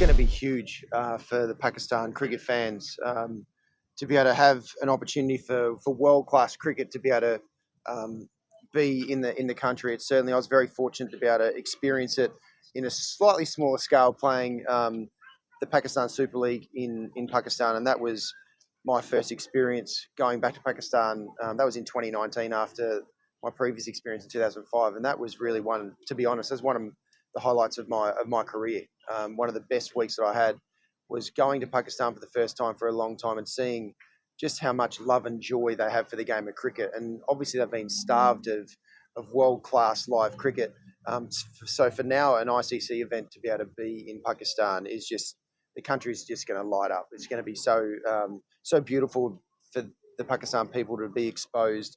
going to be huge for the Pakistan cricket fans to be able to have an opportunity for world-class cricket to be able to be in the country. It's certainly, I was very fortunate to be able to experience it in a slightly smaller scale playing the Pakistan Super League in Pakistan, and that was my first experience going back to Pakistan. That was in 2019 after my previous experience in 2005, and that was really one, to be honest, that's one of the highlights of my career. One of the best weeks that I had was going to Pakistan for the first time for a long time and seeing just how much love and joy they have for the game of cricket. And obviously they've been starved of world-class live cricket. So for now, an ICC event to be able to be in Pakistan is just, the country is just going to light up. It's going to be so beautiful for the Pakistan people to be exposed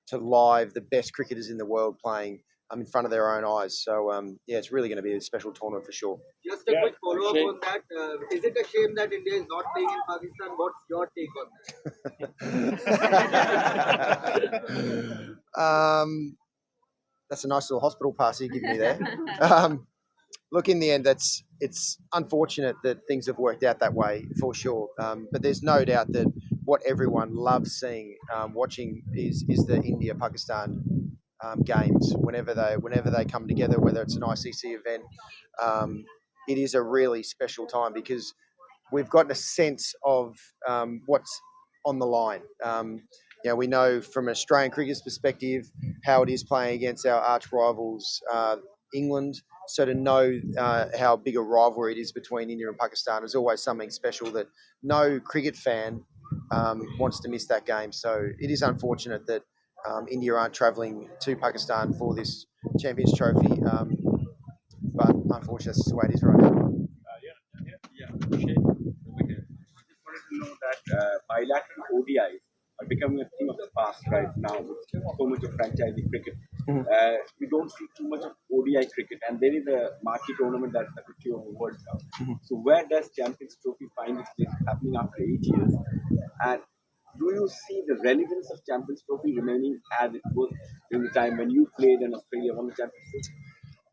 to live the best cricketers in the world playing in front of their own eyes. So, yeah, it's really going to be a special tournament for sure. Just a quick follow-up on that. Is it a shame that India is not playing in Pakistan? What's your take on that? That's a nice little hospital pass you give me there. Look, in the end, it's unfortunate that things have worked out that way for sure. But there's no doubt that what everyone loves seeing, watching, is the India-Pakistan games. Whenever they come together, whether it's an ICC event, it is a really special time because we've gotten a sense of what's on the line. We know from an Australian cricket's perspective how it is playing against our arch rivals, England. So to know how big a rivalry it is between India and Pakistan is always something special that no cricket fan wants to miss that game. So it is unfortunate that India aren't travelling to Pakistan for this Champions Trophy, but unfortunately that's just the way it is right now. Shane, over here. I just wanted to know that bilateral ODIs are becoming a thing of the past right now with so much of franchisee cricket. We don't see too much of ODI cricket, and there is a marquee tournament that's the 50 over World Cup. So where does Champions Trophy find its place happening after 8 years? And do you see the relevance of Champions Trophy remaining as it was during the time when you played and Australia won the Champions Trophy?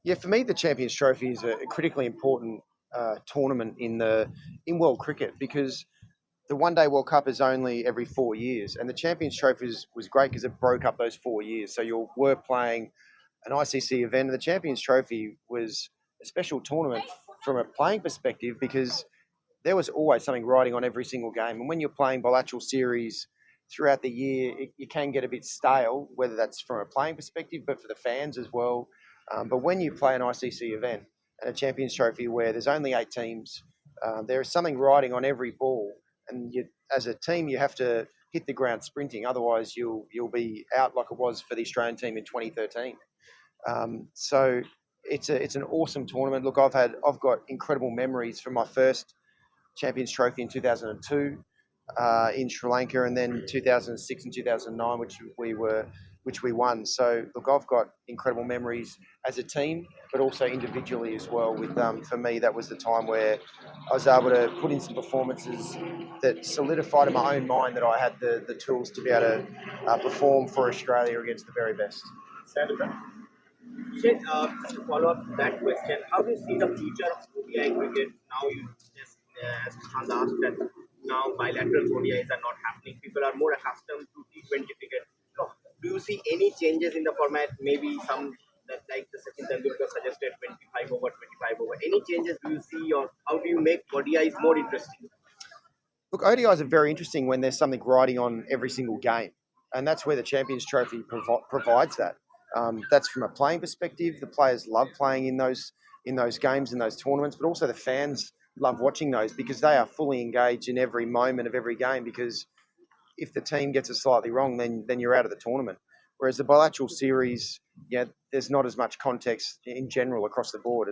Yeah, for me, the Champions Trophy is a critically important tournament in world cricket because the One-Day World Cup is only every 4 years, and the Champions Trophy was great because it broke up those 4 years. So you were playing an ICC event, and the Champions Trophy was a special tournament from a playing perspective because there was always something riding on every single game. And when you're playing bilateral series throughout the year, you can get a bit stale, whether that's from a playing perspective, but for the fans as well. But when you play an ICC event and a Champions Trophy where there's only 8 teams, there is something riding on every ball. And as a team, you have to hit the ground sprinting. Otherwise, you'll be out like it was for the Australian team in 2013. So it's an awesome tournament. Look, I've got incredible memories from my first Champions Trophy in 2002 in Sri Lanka, and then 2006 and 2009, which we won. So look, I've got incredible memories as a team, but also individually as well. With for me, that was the time where I was able to put in some performances that solidified in my own mind that I had the tools to be able to perform for Australia against the very best. Shane, just to follow up that question, how do you see the future of ODI cricket? Now you just as has asked that now bilateral ODIs are not happening. People are more accustomed to T20 cricket. So, do you see any changes in the format? Maybe some that like the Sachin Tendulkar suggested 25 over, 25 over. Any changes do you see, or how do you make ODIs more interesting? Look, ODIs are very interesting when there's something riding on every single game, and that's where the Champions Trophy provides that. That's from a playing perspective. The players love playing in those games, in those tournaments, but also the fans love watching those because they are fully engaged in every moment of every game. Because if the team gets it slightly wrong, then you're out of the tournament. Whereas the bilateral series, there's not as much context in general across the board,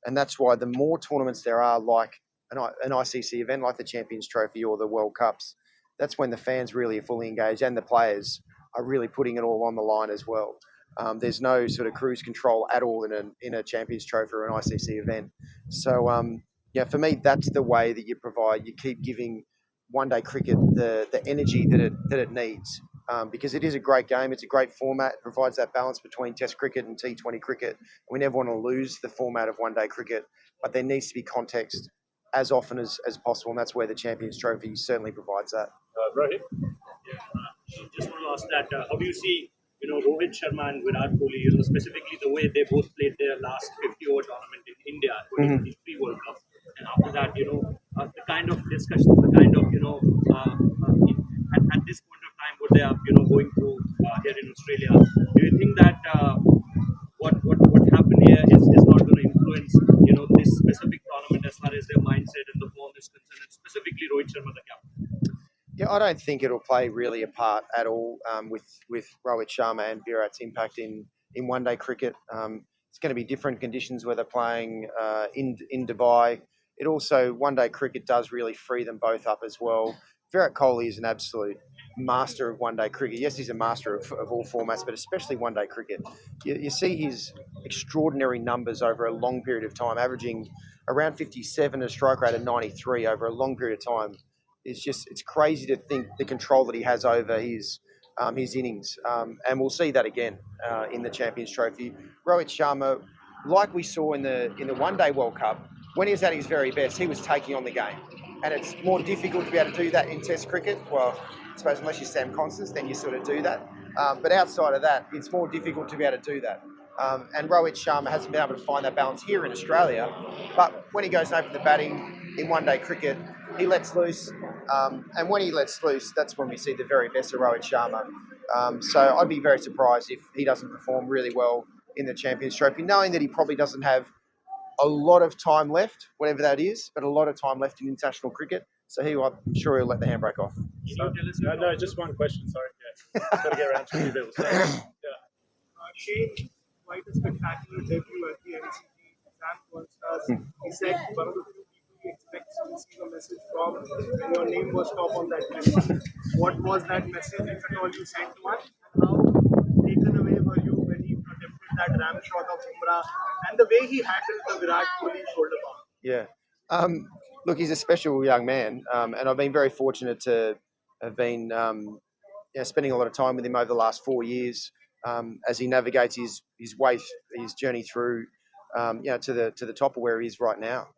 and that's why the more tournaments there are, like an ICC event, like the Champions Trophy or the World Cups, that's when the fans really are fully engaged and the players are really putting it all on the line as well. There's no sort of cruise control at all in a Champions Trophy or an ICC event. So, for me, that's the way that you keep giving one-day cricket the energy that it needs. Because it is a great game. It's a great format. It provides that balance between Test cricket and T20 cricket. We never want to lose the format of one-day cricket, but there needs to be context as often as possible, and that's where the Champions Trophy certainly provides that. Rohit? Just want to ask that, how do you see, Rohit Sharma and Virat Kohli, specifically the way they both played their last 50-over tournament in India, 2023 World Cup, and after that, the kind of discussions, the kind of, at this point of time, what they are, going through here in Australia, do you think that what happened here is not going to influence, this specific tournament as far as their mindset and the form is concerned, and specifically Rohit Sharma, the captain? Yeah, I don't think it'll play really a part at all with Rohit Sharma and Virat's impact in one-day cricket. It's going to be different conditions where they're playing in Dubai. It also, one-day cricket does really free them both up as well. Virat Kohli is an absolute master of one-day cricket. Yes, he's a master of all formats, but especially one-day cricket. You see his extraordinary numbers over a long period of time, averaging around 57, a strike rate of 93 over a long period of time. It's crazy to think the control that he has over his innings, and we'll see that again in the Champions Trophy. Rohit Sharma, like we saw in the One Day World Cup, when he was at his very best, he was taking on the game, and it's more difficult to be able to do that in Test cricket. Well, I suppose unless you're Sam Konstas, then you sort of do that. But outside of that, it's more difficult to be able to do that. And Rohit Sharma hasn't been able to find that balance here in Australia. But when he goes and opens the batting in one-day cricket, he lets loose. And when he lets loose, that's when we see the very best of Rohit Sharma. So I'd be very surprised if he doesn't perform really well in the Champions Trophy, knowing that he probably doesn't have a lot of time left, whatever that is, but a lot of time left in international cricket. So I'm sure he'll let the handbrake off. No, just one question. Sorry. Yeah. Got to get around to the bills. Shane, quite a spectacular debut at the NCT. Sam Konstas, he said one of the few people he expects to receive a message from when your name was top on that list. What was that message, if at all you sent one? And how taken away were you when he attempted that ram shot of Umrah and the way he handled the Virat Kohli shoulder bump? Yeah. Look, he's a special young man, and I've been very fortunate to have been spending a lot of time with him over the last 4 years as he navigates his journey through, to the top of where he is right now.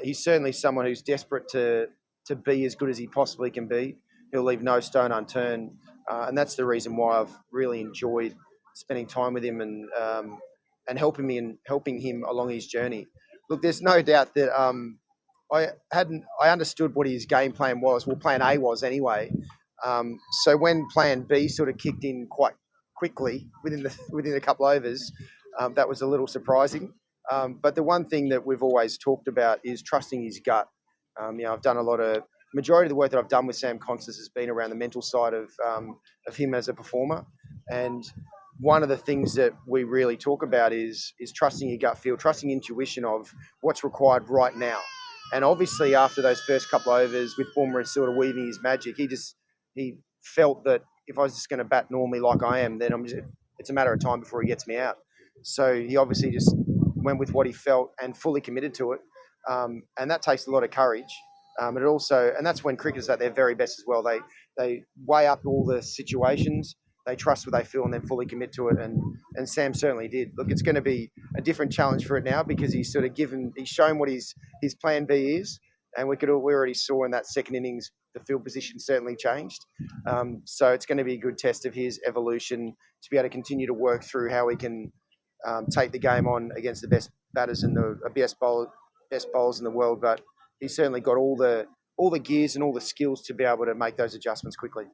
He's certainly someone who's desperate to be as good as he possibly can be. He'll leave no stone unturned, and that's the reason why I've really enjoyed spending time with him and helping him along his journey. Look, there's no doubt that I understood what his game plan was. Well, plan A was anyway. So when plan B sort of kicked in quite quickly within a couple of overs, that was a little surprising. But the one thing that we've always talked about is trusting his gut. I've done majority of the work that I've done with Sam Konstas has been around the mental side of him as a performer. And one of the things that we really talk about is trusting your gut feel, trusting intuition of what's required right now. And obviously after those first couple of overs with Bumrah sort of weaving his magic, he felt that if I was just going to bat normally like I am, then it's a matter of time before he gets me out. So he obviously just went with what he felt and fully committed to it. And that takes a lot of courage. And that's when cricketers are at their very best as well. They weigh up all the situations, they trust what they feel and then fully commit to it. And Sam certainly did. Look, it's going to be a different challenge for it now because he's shown what his plan B is. And we already saw in that second innings, the field position certainly changed. So it's going to be a good test of his evolution to be able to continue to work through how he can take the game on against the best batters and the best bowlers in the world. But he's certainly got all the gears and all the skills to be able to make those adjustments quickly.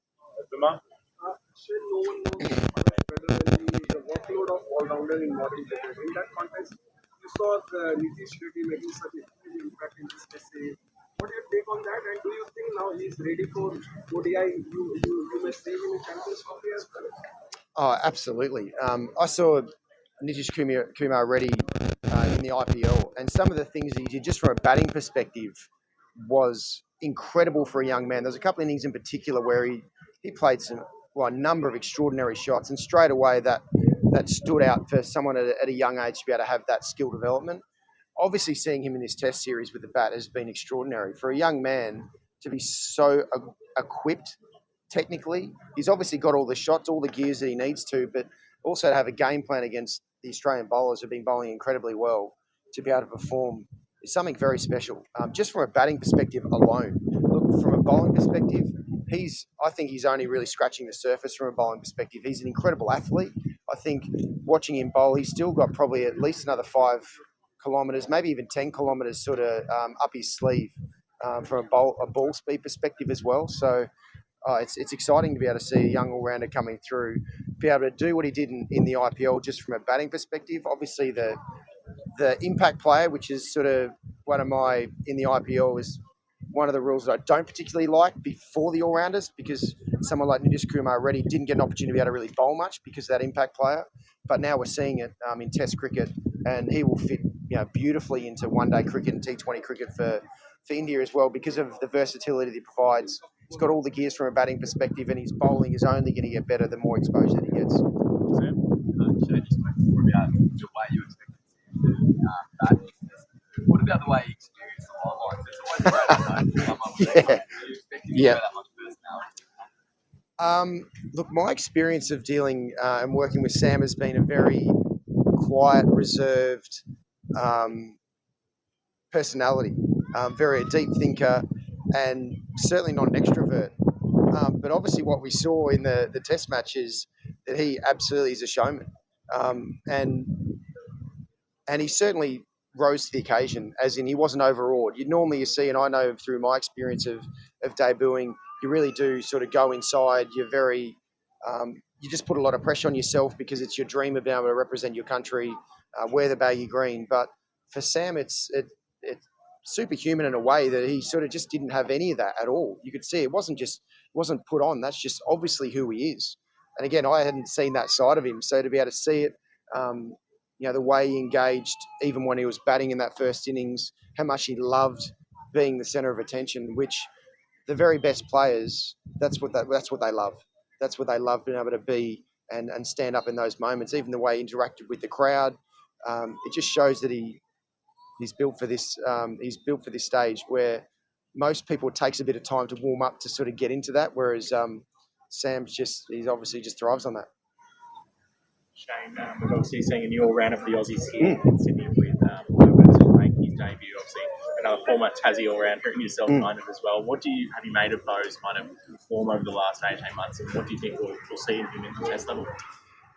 Shane, no one knows whether the workload of all-rounder in modern cricket. In that context, you saw the Nitish Reddy making such a huge impact in this essay. What do you take on that? And do you think now he's ready for ODI? You may see him in Champions Trophy as well? Oh, absolutely. I saw Nitish Kumar Reddy in the IPL, and some of the things he did just from a batting perspective was incredible for a young man. There's a couple of innings in particular where he played a number of extraordinary shots, and straight away that stood out for someone at a young age to be able to have that skill development. Obviously, seeing him in this Test series with the bat has been extraordinary. For a young man to be so equipped technically, he's obviously got all the shots, all the gears that he needs to, but also to have a game plan against the Australian bowlers who've been bowling incredibly well to be able to perform is something very special. Just from a batting perspective alone. Look, from a bowling perspective, I think he's only really scratching the surface from a bowling perspective. He's an incredible athlete. I think watching him bowl, he's still got probably at least another 5 kilometres, maybe even 10 kilometres sort of up his sleeve from a ball speed perspective as well. So it's exciting to be able to see a young all-rounder coming through, be able to do what he did in the IPL just from a batting perspective. Obviously, the impact player, which is sort of one of my, in the IPL, is one of the rules that I don't particularly like before the all-rounders, because someone like Nitish Kumar Reddy didn't get an opportunity to be able to really bowl much because of that impact player. But now we're seeing it in Test cricket, and he will fit beautifully into one-day cricket and T20 cricket for India as well, because of the versatility that he provides. He's got all the gears from a batting perspective, and his bowling is only going to get better the more exposure that he gets. Sam, should I just talk more about the way you expect to see bat? What about the way you experience the long lines? It's always great to come up with that. You expect him to show that much personality? Look, my experience of dealing and working with Sam has been a very quiet, reserved personality, very a deep thinker, and certainly not an extrovert. But obviously what we saw in the test match is that he absolutely is a showman. And he certainly rose to the occasion, as in he wasn't overawed. You see, and I know through my experience of debuting, you really do sort of go inside. You're very, you just put a lot of pressure on yourself because it's your dream of being able to represent your country, wear the baggy green. But for Sam, it's superhuman in a way that he sort of just didn't have any of that at all. You could see it wasn't put on. That's just obviously who he is. And again, I hadn't seen that side of him. So to be able to see it, the way he engaged, even when he was batting in that first innings, how much he loved being the centre of attention, which the very best players, that's what they love. That's what they love, being able to be and stand up in those moments. Even the way he interacted with the crowd, it just shows that he's built for this. He's built for this stage where most people, it takes a bit of time to warm up to sort of get into that, whereas he obviously just thrives on that. Shane, we're obviously seeing a new all-rounder for the Aussies here in Sydney with Webster making his debut. Obviously, another former Tassie all-rounder and yourself kind of as well. What have you made of those kind of form over the last 18 months, and what do you think we'll see in him in the test level?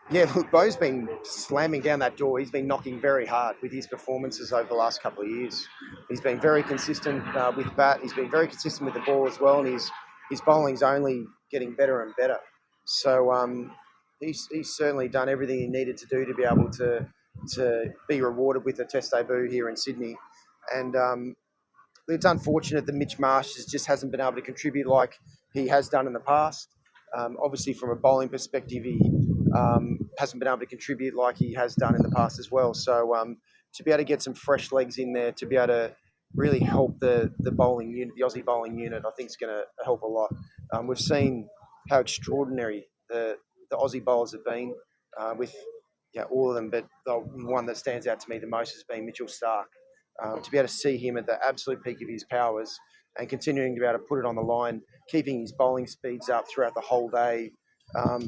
Yeah, look, Bo's been slamming down that door. He's been knocking very hard with his performances over the last couple of years. He's been very consistent with bat. He's been very consistent with the ball as well, and his bowling's only getting better and better. So he's certainly done everything he needed to do to be able to be rewarded with a test debut here in Sydney. And it's unfortunate that Mitch Marsh just hasn't been able to contribute like he has done in the past. Obviously, from a bowling perspective, he hasn't been able to contribute like he has done in the past as well. So to be able to get some fresh legs in there, to be able to really help the bowling unit, the Aussie bowling unit, I think is going to help a lot. We've seen how extraordinary the Aussie bowlers have been with all of them, but the one that stands out to me the most has been Mitchell Starc. To be able to see him at the absolute peak of his powers and continuing to be able to put it on the line, keeping his bowling speeds up throughout the whole day,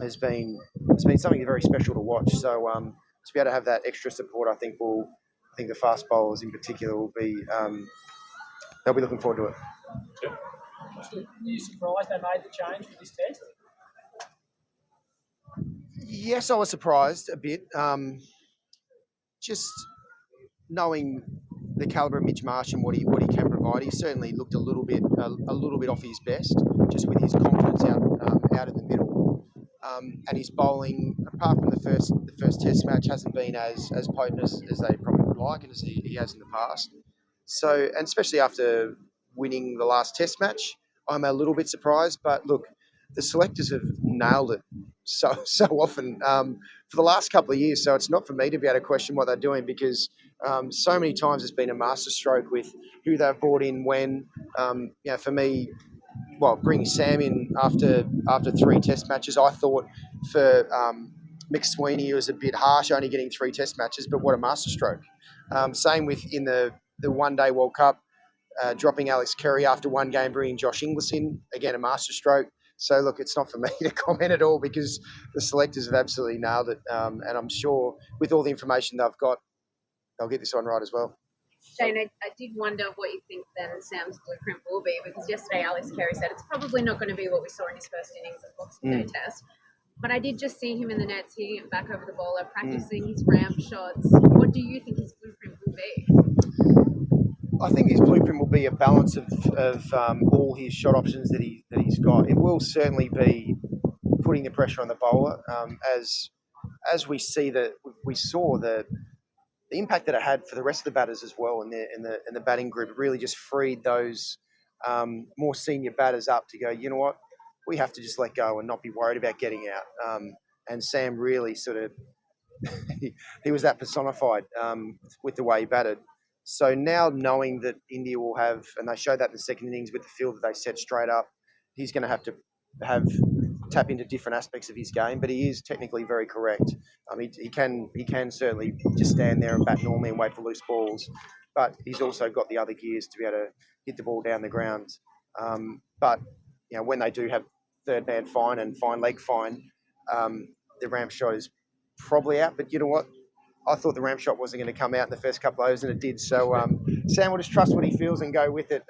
has been something very special to watch. So to be able to have that extra support, I think the fast bowlers in particular will be they'll be looking forward to it. Were you surprised they made the change for this test? Yes, I was surprised a bit. Just knowing the calibre of Mitch Marsh and what he can provide, he certainly looked a little bit off his best, just with his confidence out in the middle. And his bowling, apart from the first test match, hasn't been as potent as they probably would like and as he has in the past. So, and especially after winning the last test match, I'm a little bit surprised. But look, the selectors have nailed it so often for the last couple of years. So it's not for me to be able to question what they're doing, because so many times it's been a masterstroke with who they've brought in when. For me, bringing Sam in after 3 test matches, I thought for Mick Sweeney it was a bit harsh, only getting 3 test matches, but what a masterstroke. Same with in the one-day World Cup, dropping Alex Carey after 1 game, bringing Josh Inglis in, again a masterstroke. So look, it's not for me to comment at all, because the selectors have absolutely nailed it, and I'm sure with all the information they've got, they'll get this one right as well. Shane, I did wonder what you think then Sam's blueprint will be, because yesterday Alex Carey said it's probably not going to be what we saw in his first innings of Boxing Day Test. But I did just see him in the nets hitting it back over the bowler, practicing his ramp shots. What do you think his blueprint will be? I think his blueprint will be a balance of all his shot options that he's got. It will certainly be putting the pressure on the bowler, as we saw the impact that it had for the rest of the batters as well in the batting group. It really just freed those more senior batters up to go, you know what, we have to just let go and not be worried about getting out. And Sam really sort of he was that personified with the way he batted. So now knowing that India will have, and they showed that in the second innings with the field that they set straight up, he's going to have to tap into different aspects of his game. But he is technically very correct. He can certainly just stand there and bat normally and wait for loose balls, but he's also got the other gears to be able to hit the ball down the ground. But when they do have third man fine and fine leg fine, the ramp shot is probably out. But you know what? I thought the ramp shot wasn't going to come out in the first couple of overs, and it did. So Sam will just trust what he feels and go with it,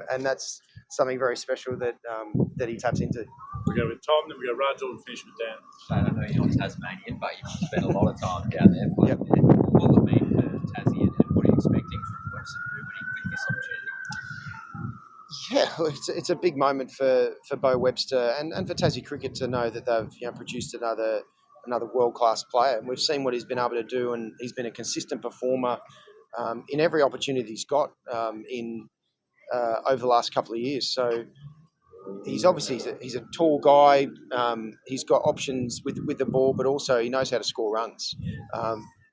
and that's something very special that he taps into. We go with Tom, then we go Raj, and finish with Dan. Shane, I know you're not Tasmanian, but you've spent a lot of time down there. Yep. What will it mean for Tassie, and what are you expecting from Webster to do when he quit this opportunity? Yeah, it's a big moment for Bo Webster and for Tassie cricket to know that they've produced another world-class player. And we've seen what he's been able to do, and he's been a consistent performer in every opportunity he's got over the last couple of years. So he's a tall guy. He's got options with the ball, but also he knows how to score runs.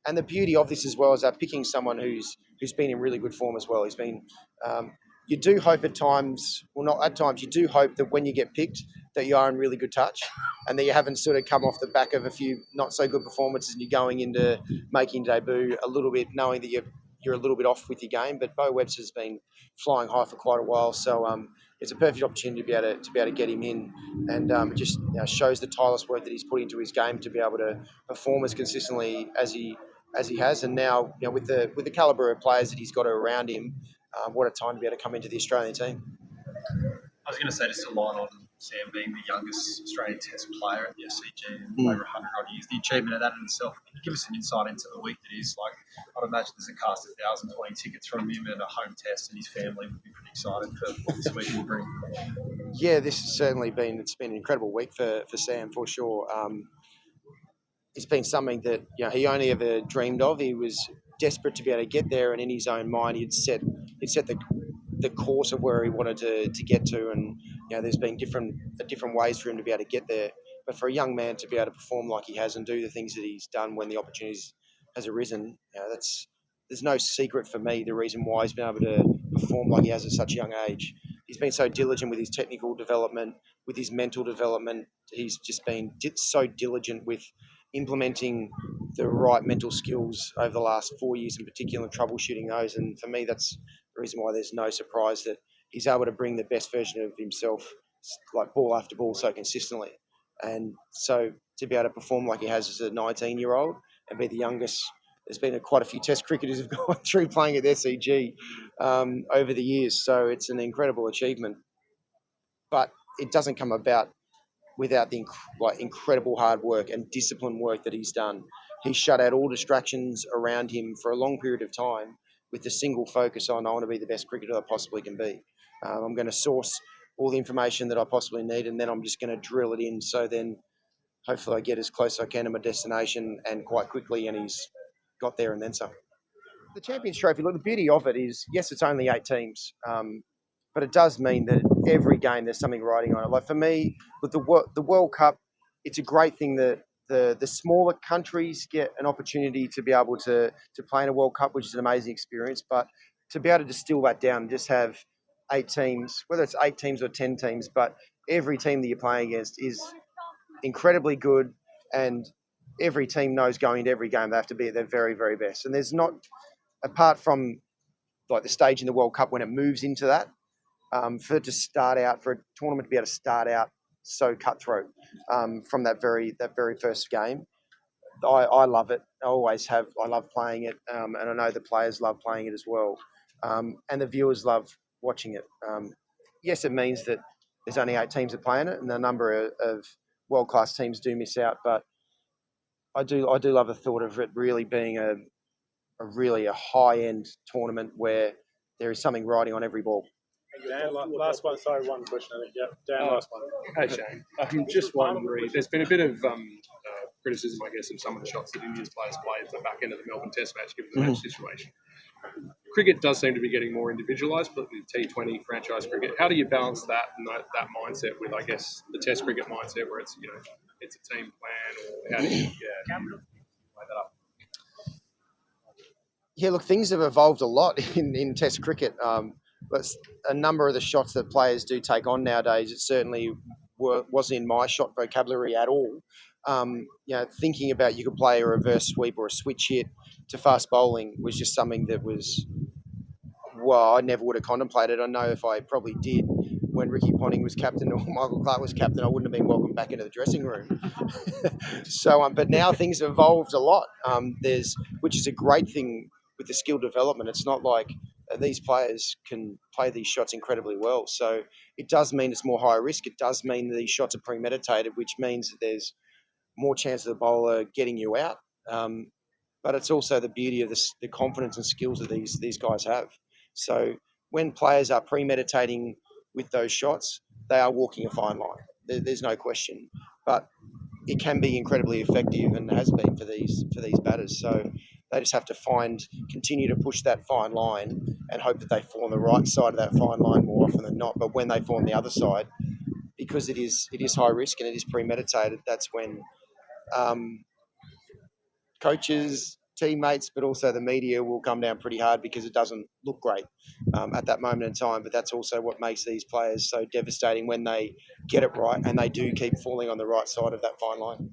And the beauty of this as well is that picking someone who's been in really good form as well. He's been. You do hope at times, well, not at times, you do hope that when you get picked that you are in really good touch and that you haven't sort of come off the back of a few not so good performances and you're going into making debut a little bit knowing that you're a little bit off with your game. But Bo Webster's been flying high for quite a while, so it's a perfect opportunity to be able to get him in, and it just shows the tireless work that he's put into his game to be able to perform as consistently as he has. And now with the calibre of players that he's got around him, what a time to be able to come into the Australian team. I was going to say, just to line on Sam being the youngest Australian Test player at the SCG in over 100 odd years, the achievement of that in itself. Can you give us an insight into the week that is? Like, I'd imagine there's a cast of 1,020 tickets from him and a home test, and his family would be pretty excited for what this week will bring. Yeah, this has certainly been an incredible week for Sam, for sure. It's been something that he only ever dreamed of. He was desperate to be able to get there, and in his own mind he'd set the course of where he wanted to get to, and there's been different ways for him to be able to get there. But for a young man to be able to perform like he has and do the things that he's done when the opportunities has arisen, there's no secret for me the reason why he's been able to perform like he has at such a young age. He's been so diligent with his technical development, with his mental development. He's just been so diligent with implementing the right mental skills over the last 4 years in particular and troubleshooting those. And for me, that's the reason why there's no surprise that he's able to bring the best version of himself, like ball after ball, so consistently. And so to be able to perform like he has as a 19-year-old and be the youngest, there's been quite a few Test cricketers who've gone through playing at SCG over the years. So it's an incredible achievement. But it doesn't come about without the incredible hard work and disciplined work that he's done. He's shut out all distractions around him for a long period of time with the single focus on, I want to be the best cricketer I possibly can be. I'm going to source all the information that I possibly need, and then I'm just going to drill it in. So then hopefully I get as close as I can to my destination and quite quickly, and he's got there and then some. The Champions Trophy, look, the beauty of it is, yes, it's only 8 teams, but it does mean that every game there's something riding on it. Like for me, with the World Cup, it's a great thing that the smaller countries get an opportunity to be able to play in a World Cup, which is an amazing experience. But to be able to distill that down and just have 8 teams, whether it's 8 teams or 10 teams, but every team that you're playing against is incredibly good, and every team knows going into every game they have to be at their very, very best. And there's not, apart from like the stage in the World Cup when it moves into that, for it to start out, for a tournament to be able to start out so cutthroat from that very first game, I love it. I always have. I love playing it, and I know the players love playing it as well. and the viewers love watching it. Yes, it means that there's only 8 teams that play in it, and a number of world-class teams do miss out. But I do love the thought of it really being a really high-end tournament where there is something riding on every ball. Dan, last one. Sorry, one question. I think. Yeah, Dan, last one. Hey Shane, I'm just wondering. There's been a bit of criticism, I guess, of some of the shots that India's players played at the back end of the Melbourne Test match, given the match situation. Cricket does seem to be getting more individualised, but with T20 franchise cricket, how do you balance that and that mindset with, I guess, the Test cricket mindset, where it's it's a team plan, or how do you weigh that up? Yeah, look, things have evolved a lot in Test cricket. But a number of the shots that players do take on nowadays, it certainly wasn't in my shot vocabulary at all. Thinking about you could play a reverse sweep or a switch hit to fast bowling was just something that was, I never would have contemplated. I know if I probably did when Ricky Ponting was captain or Michael Clarke was captain, I wouldn't have been welcomed back into the dressing room. But now things have evolved a lot. Which is a great thing with the skill development. It's not like these players can play these shots incredibly well. So it does mean it's more high risk. It does mean that these shots are premeditated, which means that there's more chance of the bowler getting you out. But it's also the beauty of the confidence and skills that these guys have. So when players are premeditating with those shots, they are walking a fine line. There's no question. But it can be incredibly effective and has been for these batters. So they just have to continue to push that fine line and hope that they fall on the right side of that fine line more often than not. But when they fall on the other side, because it is high risk and it is premeditated, that's when coaches, teammates, but also the media will come down pretty hard because it doesn't look great at that moment in time. But that's also what makes these players so devastating when they get it right and they do keep falling on the right side of that fine line.